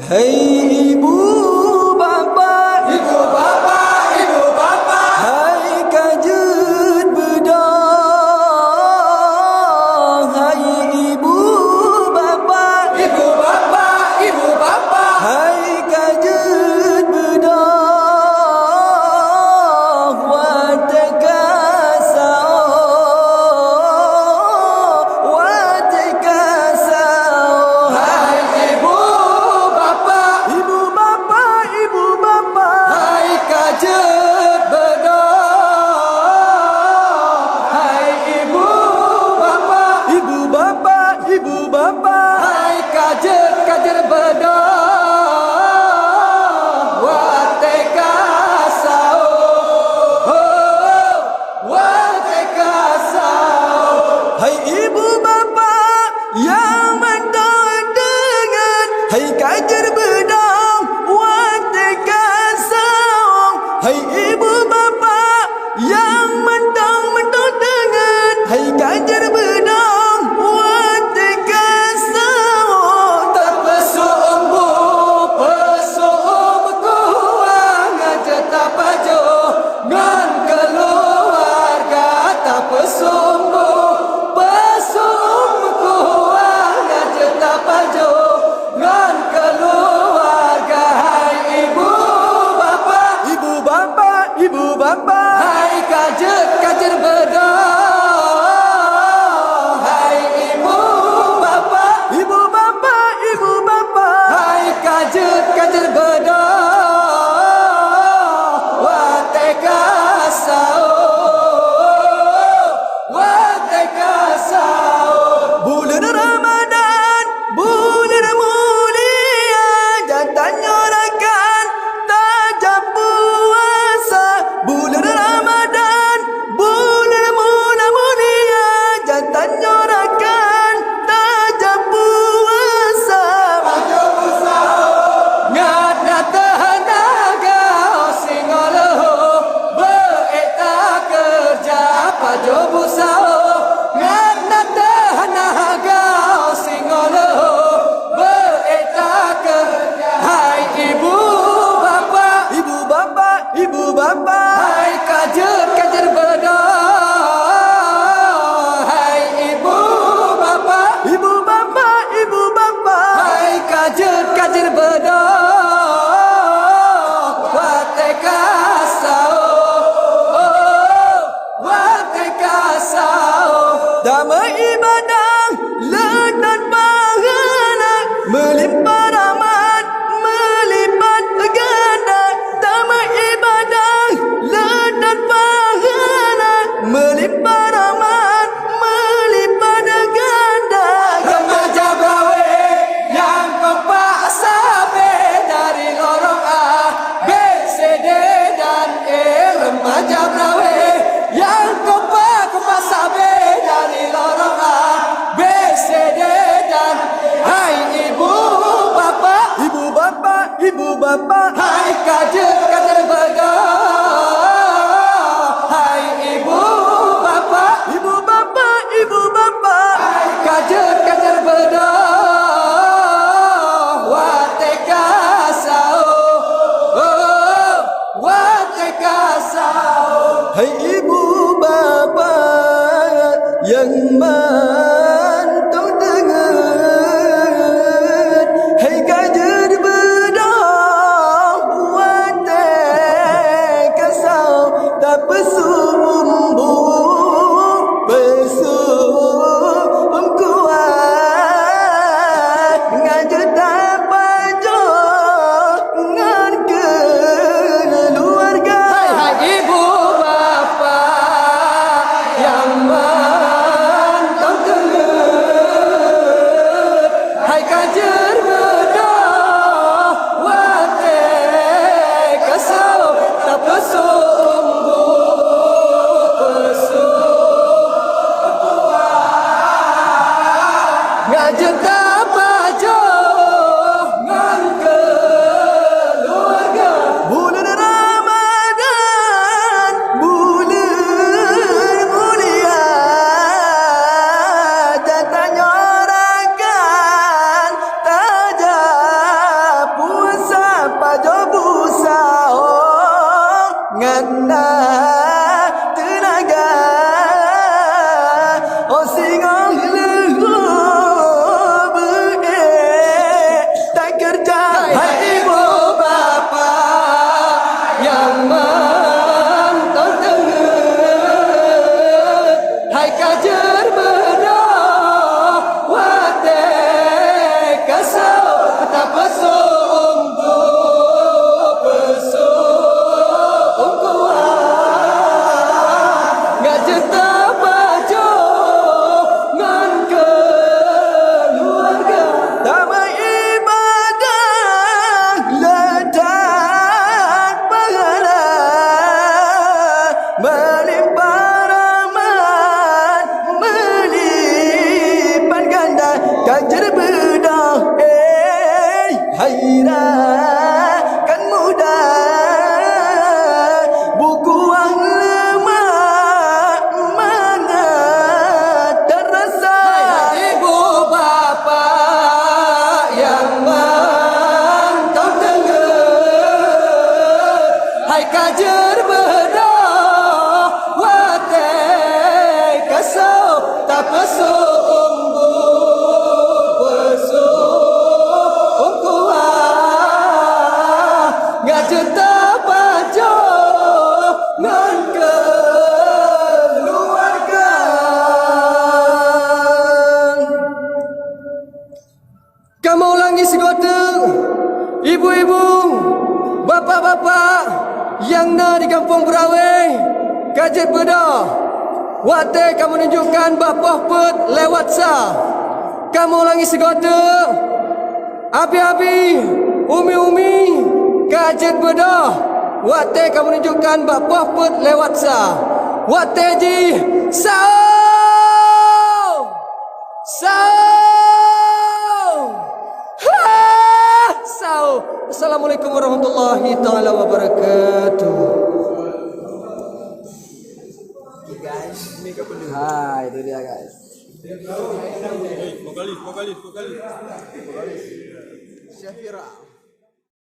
Hei ibu bapa, Ibu bapa, ibu bapa, hai kajut bedong. Hai ibu bapa, ibu bapa, ibu bapa, hai kajut bedong. Watekasao. hai ibu bapa, Ibu bapa, ibu bapa, hai kajut bedong. Hai ibu bapa, ibu bapa, ibu bapa, hai kajut bedong. Watekasao, oh, watekasao. hai ibu bapa yang mendoa dengan hai kajar bedong watekasong. Hai ibu bapa yang mendong dengan hai kajar bedong watekasong. Terpesumbu, pesum kuang aja tak pajo ngan keluarga terpesumbu, pesum kuang aja tak pajo ngan keluarga. Hai ibu bapa, Ibu bapa, ibu bapa, hai kajer bedong. Hai ibu bapa, ibu bapa, ibu bapa, hai kajer bedong. Watekasao, watekasao. bulan Ramadan, bulan mulia, jantannya rakan tajam puasa. Bulan Ramadan, bulan mulia, jantannya rakan tajam puasa. Ngat tenaga singoloho beeta kerja pajo busao. Ngat tenaga singoloho beeta kerja. Hai ibu bapa, Ibu bapa, ibu bapa, hai kajer bedong. Hai ibu bapa, ibu bapa, ibu bapa, hai kajer bedong. Watekasao, oh, watekasao. damai ibadah, lekat pahala, melimpah rahmat, melipat ganda. Damai ibadah, lekat pahala, melimpah rahmat, melipat ganda. Remaja brawe yang kompak sabe dari lorong A, B, C, D dan E. Remaja brawe yang kompak sabe dari lorong A, B, C, D dan E. Hai ibu bapa, Ibu bapa, ibu bapa, hai kajer bedong. Hai ibu bapa, ibu bapa, ibu bapa, hai kajer bedong. Watekasao, oh, watekasao. hai ibu bapa yang mantau dengan hai kajar bedong watekasau tak pesumbu pesum kuat ngajar tak pajo ngan keluarga. Hai ibu bapa, ngana tenaga oh singong lu be tak kerja Hai ibu bapa yang menonton tengah, hai kajar bedah wate kasau tak pesum pesum kuat ngak jeta baju ngan keluarga. damai ibadah letak pahala melimpah rahmat melipat ganda ganjar bedah hairah kan mudah buku ang lemak mana terasa Ibu bapa yang mantap tengah, hai kajar bedah wate kasau tak pesum pesum kuat ngak jeta baju ngan keluarga. Kamu ulangi segota ibu-ibu, bapa-bapa yang na di kampung Berawai, Kajet Bedah. Wate kamu tunjukkan bapah pet lewat sa. Kamu ulangi segota abi-abi, umi-umi, Kajet Bedah. Wate kamu tunjukkan bapah pet lewat sa. Wate ji sao. Assalamualaikum warahmatullahi taala wabarakatuh. Hai, itu dia guys. Vokalis. Syafira.